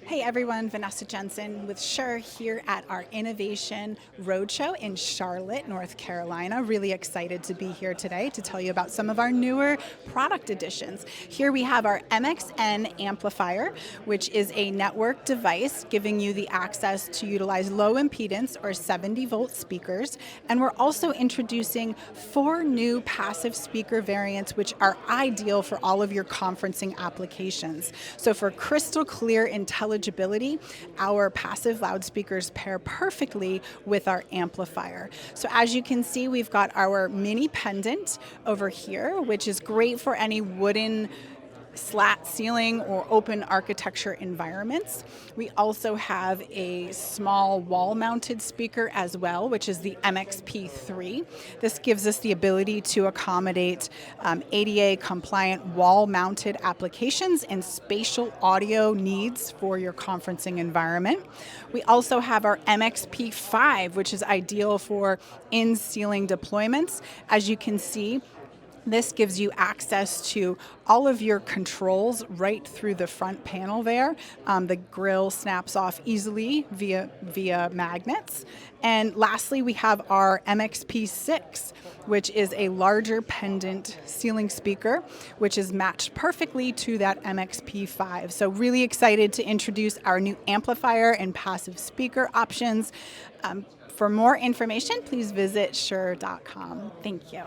Hey everyone, Vanessa Jensen with Shure here at our Innovation Roadshow in Charlotte, North Carolina. Really excited to be here today to tell you about some of our newer product additions. Here we have our MXN amplifier, which is a network device giving you the access to utilize low impedance or 70-volt speakers. And we're also introducing 4 new passive speaker variants, which are ideal for all of your conferencing applications. So for crystal clear intelligibility, our passive loudspeakers pair perfectly with our amplifier. So as you can see, we've got our mini pendant over here, which is great for any wooden slat ceiling or open architecture environments. We also have a small wall-mounted speaker as well, which is the MXP3. This gives us the ability to accommodate ADA compliant wall-mounted applications and spatial audio needs for your conferencing environment. We also have our MXP5, which is ideal for in-ceiling deployments. As you can see, this gives you access to all of your controls right through the front panel there. The grill snaps off easily via magnets. And lastly, we have our MXP6, which is a larger pendant ceiling speaker, which is matched perfectly to that MXP5. So really excited to introduce our new amplifier and passive speaker options. For more information, please visit shure.com. Thank you.